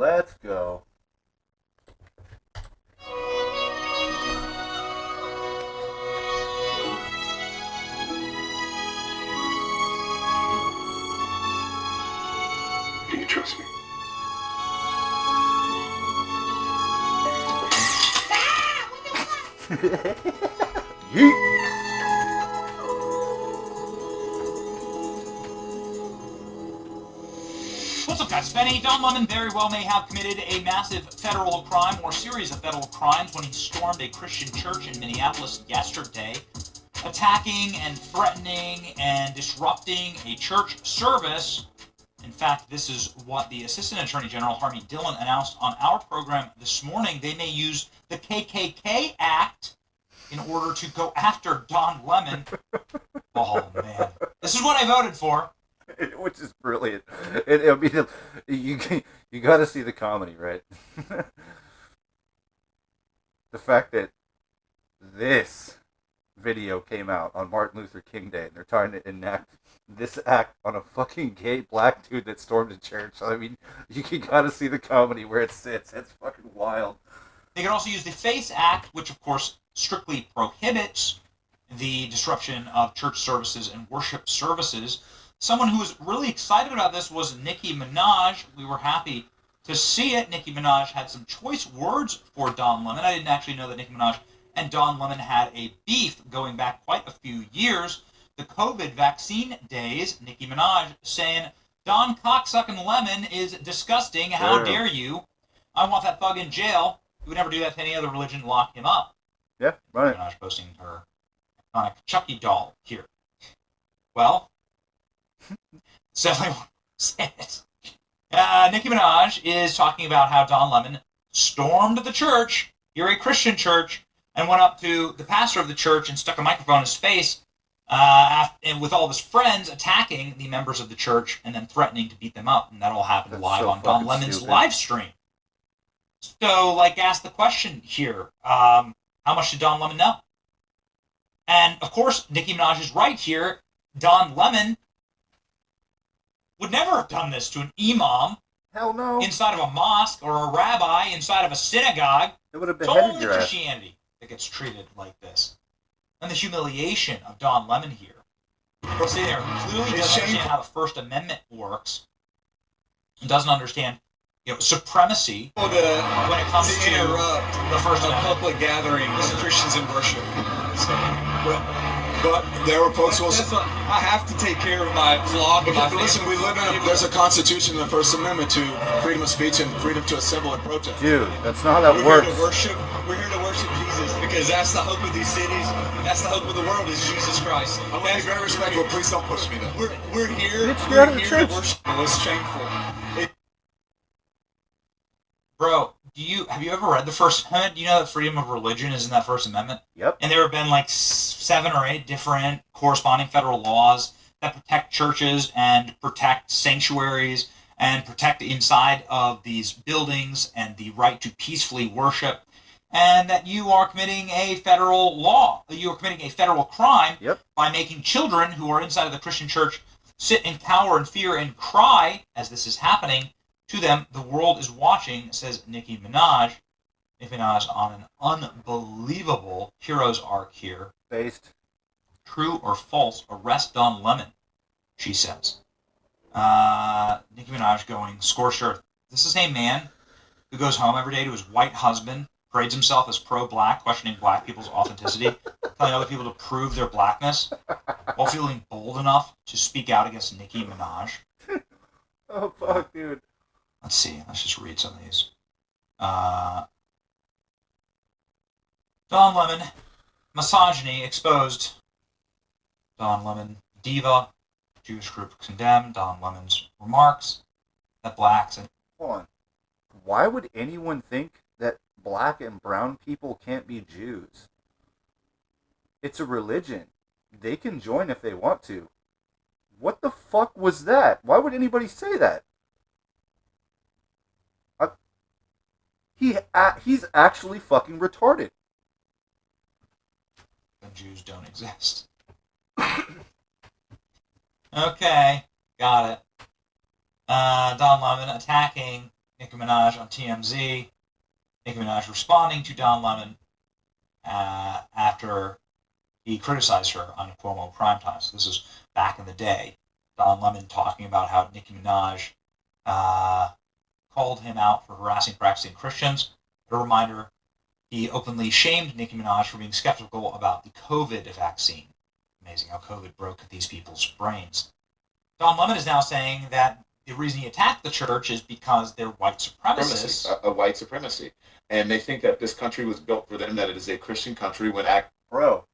Let's go. Do you trust me? Yeet. What's up, guys? Benny. Don Lemon very well may have committed a massive federal crime or series of federal crimes when he stormed a Christian church in Minneapolis yesterday, attacking and threatening and disrupting a church service. In fact, this is what the Assistant Attorney General, Harvey Dillon, announced on our program this morning. They may use the KKK Act in order to go after Don Lemon. Oh, man. This is what I voted for. Which is brilliant. I mean, you got to see the comedy, right? The fact that this video came out on Martin Luther King Day, and they're trying to enact this act on a fucking gay black dude that stormed a church. I mean, you got to see the comedy where it sits. It's fucking wild. They can also use the FACE Act, which of course strictly prohibits the disruption of church services and worship services. Someone who was really excited about this was Nicki Minaj. We were happy to see it. Nicki Minaj had some choice words for Don Lemon. I didn't actually know that Nicki Minaj and Don Lemon had a beef going back quite a few years. The COVID vaccine days, Nicki Minaj saying, Don cocksucking Lemon is disgusting. How dare you? I want that thug in jail. You would never do that to any other religion, lock him up. Yeah, right. Nicki Minaj posting her iconic Chucky doll here. Well, definitely want to say it. Nicki Minaj is talking about how Don Lemon stormed the church, here a Christian church, and went up to the pastor of the church and stuck a microphone in his face and with all of his friends attacking the members of the church and then threatening to beat them up. And that all happened live on Don Lemon's live stream. So, ask the question here, how much did Don Lemon know? And, of course, Nicki Minaj is right here. Don Lemon would never have done this to an imam. Hell no. Inside of a mosque or a rabbi inside of a synagogue. It would have It's beheaded only your ass. Christianity that gets treated like this. And the humiliation of Don Lemon here. Sitting there clearly doesn't understand how the First Amendment works. And doesn't understand, supremacy when it comes to interrupt the First Amendment. public gatherings, Christians in worship. So, but there were folks who will say, I have to take care of my flock. Because listen, we live in there's a constitution in the First Amendment to freedom of speech and freedom to assemble and protest. Dude, that's not how that We're works. We're here to worship Jesus because that's the hope of these cities. That's the hope of the world is Jesus Christ. I'm going to be very respectful. Please don't push me though. We're here. Bitch, get out of the to church. worship. It's shameful. Bro, have you ever read the First Amendment? Do you know that freedom of religion is in that First Amendment? Yep. And there have been 7 or 8 different corresponding federal laws that protect churches and protect sanctuaries and protect inside of these buildings and the right to peacefully worship. And that you are committing a federal law. You are committing a federal crime by making children who are inside of the Christian church sit and cower in fear and cry as this is happening to them. The world is watching, says Nicki Minaj. Nicki Minaj on an unbelievable hero's arc here. Based. True or false, arrest Don Lemon, she says. Nicki Minaj going, scorched earth. This is a man who goes home every day to his white husband, parades himself as pro-black, questioning black people's authenticity, telling other people to prove their blackness, while feeling bold enough to speak out against Nicki Minaj. Oh, fuck, dude. Let's see. Let's just read some of these. Don Lemon, misogyny exposed. Don Lemon, diva. Jewish group condemned. Don Lemon's remarks that blacks and... Hold on. Why would anyone think that black and brown people can't be Jews? It's a religion. They can join if they want to. What the fuck was that? Why would anybody say that? He's actually fucking retarded. The Jews don't exist. Okay, got it. Don Lemon attacking Nicki Minaj on TMZ. Nicki Minaj responding to Don Lemon after he criticized her on Cuomo Primetime. So this is back in the day. Don Lemon talking about how Nicki Minaj called him out for harassing practicing Christians. A reminder, he openly shamed Nicki Minaj for being skeptical about the COVID vaccine. Amazing how COVID broke these people's brains. Don Lemon is now saying that the reason he attacked the church is because they're white supremacists. A white supremacy. And they think that this country was built for them, that it is a Christian country when Bro,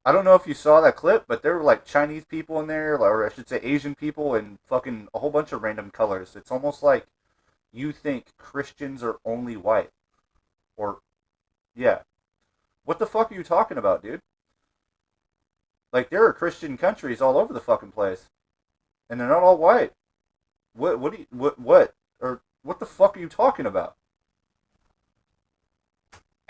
I don't know if you saw that clip, but there were like Chinese people in there, or I should say Asian people, and fucking a whole bunch of random colors. It's almost like you think Christians are only white. Or, yeah. What the fuck are you talking about, dude? Like, there are Christian countries all over the fucking place. And they're not all white. What the fuck are you talking about?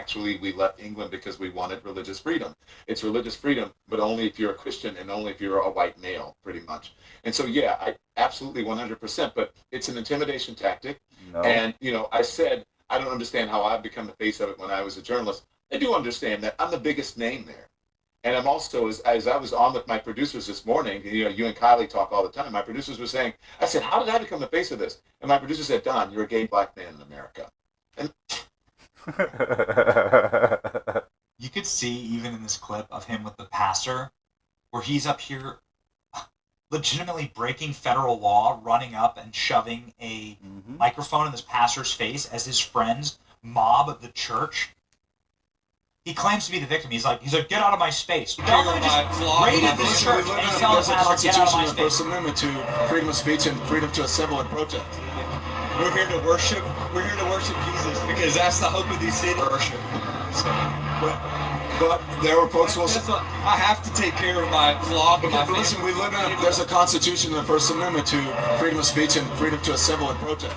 actually we left England because we wanted religious freedom. It's religious freedom, but only if you're a Christian and only if you're a white male, pretty much. And so, yeah, I absolutely 100%, but it's an intimidation tactic. No. And, I said, I don't understand how I've become the face of it when I was a journalist. I do understand that I'm the biggest name there. And I'm also, as I was on with my producers this morning, you and Kylie talk all the time, my producers were saying, I said, how did I become the face of this? And my producer said, Don, you're a gay black man in America. And you could see, even in this clip of him with the pastor, where he's up here legitimately breaking federal law, running up and shoving a microphone in this pastor's face as his friends mob the church. He claims to be the victim. He's like, get out of my space. Don't let just raided this church and he's telling the pastor, get out of my space. First Amendment to freedom of speech and freedom to assemble and protest. We're here to worship. We're here to worship Jesus because that's the hope of these cities. Worship. So, but there were folks who will say, I have to take care of my flock. Listen, we live in there's a constitution in the First Amendment to freedom of speech and freedom to assemble and protest.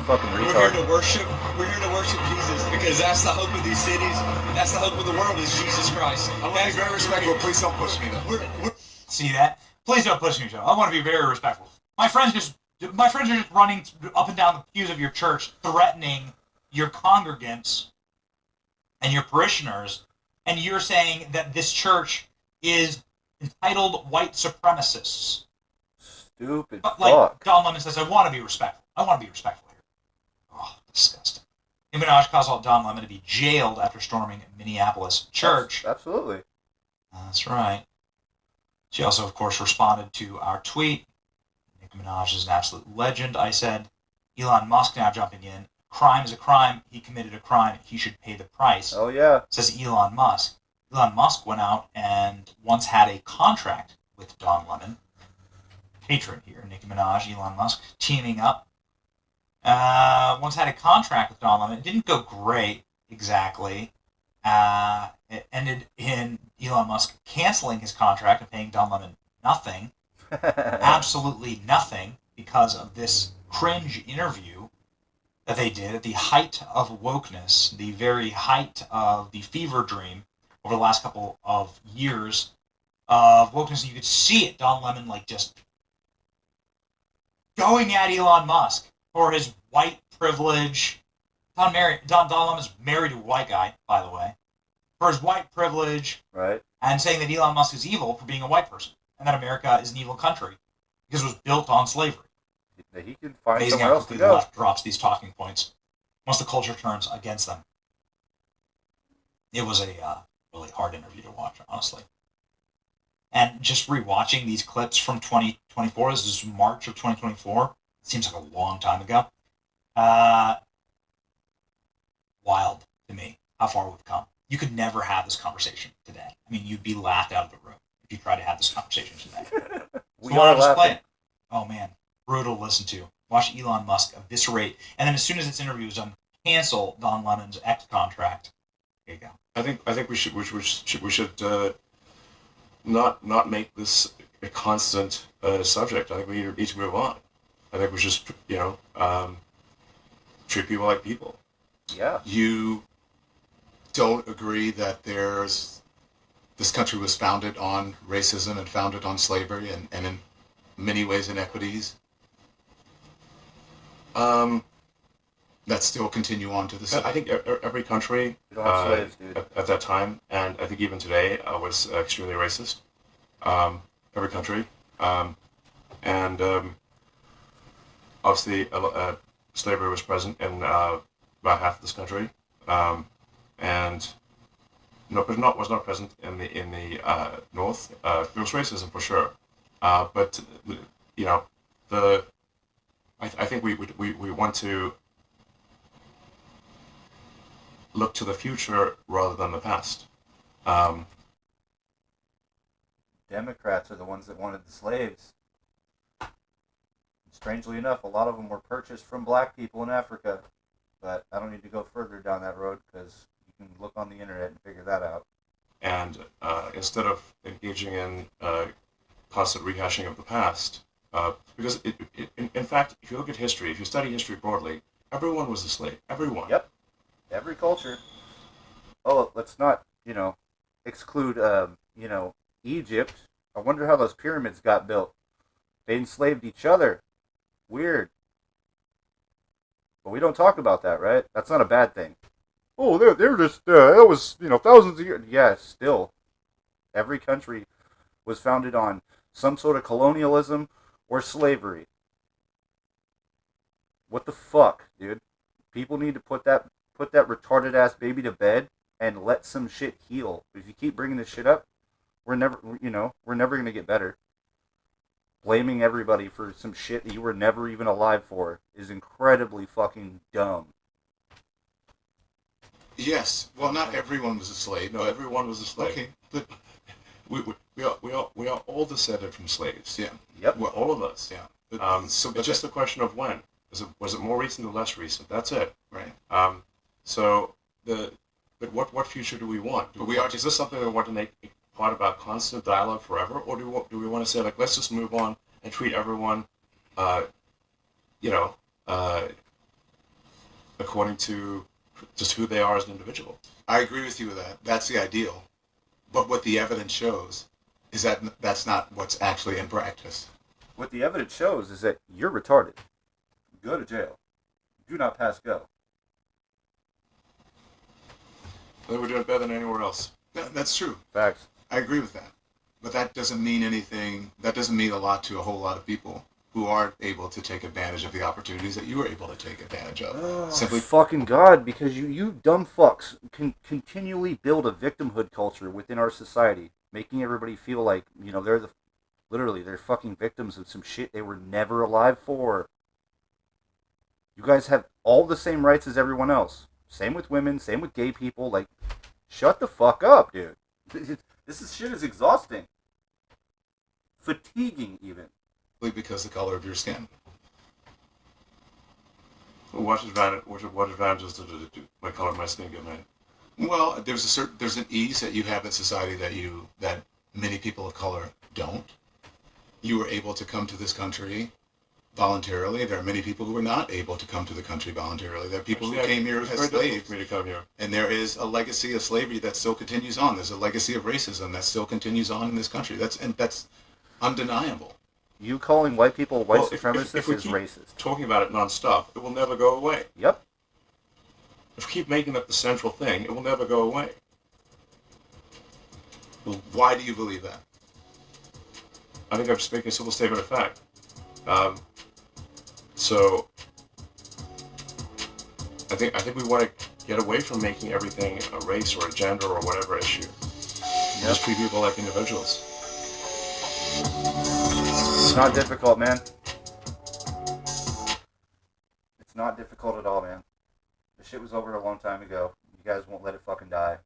Fucking retard. We're here to worship. We're here to worship Jesus because that's the hope of these cities. That's the hope of the world is Jesus Christ. I want to be very respectful. Please don't push me though. See that? Please don't push me, Joe. I want to be very respectful. My friends are just running up and down the pews of your church, threatening your congregants and your parishioners, and you're saying that this church is entitled white supremacists. Stupid But, fuck. Don Lemon says, I want to be respectful. I want to be respectful here. Oh, disgusting. Nicki Minaj caused Don Lemon to be jailed after storming Minneapolis church. Absolutely. That's right. She also, of course, responded to our tweet. Nicki Minaj is an absolute legend, I said. Elon Musk now jumping in. Crime is a crime. He committed a crime. He should pay the price. Oh, yeah. Says Elon Musk. Elon Musk went out and once had a contract with Don Lemon. Patron here, Nicki Minaj, Elon Musk, teaming up. Once had a contract with Don Lemon. It didn't go great, exactly. It ended in Elon Musk canceling his contract and paying Don Lemon nothing. Absolutely nothing, because of this cringe interview that they did at the height of wokeness, the very height of the fever dream over the last couple of years of wokeness. And you could see it, Don Lemon, just going at Elon Musk for his white privilege. Don Lemon's married to a white guy, by the way. For his white privilege. Right. And saying that Elon Musk is evil for being a white person. And that America is an evil country. Because it was built on slavery. He can find Amazing somewhere how else to quickly go. the left drops these talking points once the culture turns against them. It was a really hard interview to watch, honestly. And just rewatching these clips from 2024, this is March of 2024. It seems like a long time ago. Wild to me how far we've come. You could never have this conversation today. I mean, you'd be laughed out of the room if you tried to have this conversation today. We are laughing. Oh man, brutal to listen to. Watch Elon Musk eviscerate, and then as soon as this interview is done, cancel Don Lemon's X contract. There you go. I think we should not make this a constant subject. I think we need to move on. I think we should treat people like people. Yeah. You don't agree that this country was founded on racism and founded on slavery and in many ways inequities? that still continue on to this I day. think every country We don't have slaves, dude. at that time, and I think even today, was extremely racist. Every country, and obviously, slavery was present in about half of this country, and no, but was not present in the north. There was racism for sure, but you know, I think we want to look to the future rather than the past. Democrats are the ones that wanted the slaves. Strangely enough, a lot of them were purchased from black people in Africa. But I don't need to go further down that road because you can look on the internet and figure that out. And instead of engaging in constant rehashing of the past, because in fact, if you look at history, if you study history broadly, everyone was a slave. Everyone. Yep. Every culture. Oh, let's not, exclude, Egypt. I wonder how those pyramids got built. They enslaved each other. Weird. But we don't talk about that, right? That's not a bad thing. Oh, they're just, that was, thousands of years. Yeah, still. Every country was founded on some sort of colonialism or slavery. What the fuck, dude? People need to put that retarded ass baby to bed and let some shit heal. If you keep bringing this shit up, we're never gonna get better. Blaming everybody for some shit that you were never even alive for is incredibly fucking dumb. Yes. Well, not everyone was a slave. No, but, everyone was a slave. Okay, but We are all descended from slaves. yeah. Yep. Well, all of us. Yeah. But, It's just a question of when. Was it more recent or less recent? That's it. right. But what future do we want? Is Is this something we want to make part of our constant dialogue forever, or do we want to say, like, let's just move on and treat everyone, you know, according to just who they are as an individual? I agree with you with that. That's the ideal. But what the evidence shows is that that's not what's actually in practice. What the evidence shows is that you're retarded. Go to jail. Do not pass go. I think we're doing better than anywhere else. That's true. Facts. I agree with that. But that doesn't mean anything. That doesn't mean a lot to a whole lot of people who aren't able to take advantage of the opportunities that you were able to take advantage of. Oh, Simply, fucking God, because you dumb fucks can continually build a victimhood culture within our society, making everybody feel like, they're fucking victims of some shit they were never alive for. You guys have all the same rights as everyone else. Same with women, same with gay people. Like, shut the fuck up, dude. Shit is exhausting. Fatiguing, even. because of the color of your skin. What advantages did my color of my skin give me? Well, there's an ease that you have in society that many people of color don't. You were able to come to this country voluntarily. There are many people who are not able to come to the country voluntarily. There are people who came here as slaves. For me to come here. And there is a legacy of slavery that still continues on. There's a legacy of racism that still continues on in this country. That's undeniable. You calling white people white supremacists if we is keep racist. talking about it nonstop, it will never go away. Yep. If we keep making that the central thing, it will never go away. Well, why do you believe that? I think I'm just making a simple statement of fact. So I think we want to get away from making everything a race or a gender or whatever issue. Just treat people like individuals. It's not difficult, man. It's not difficult at all, man. The shit was over a long time ago. You guys won't let it fucking die.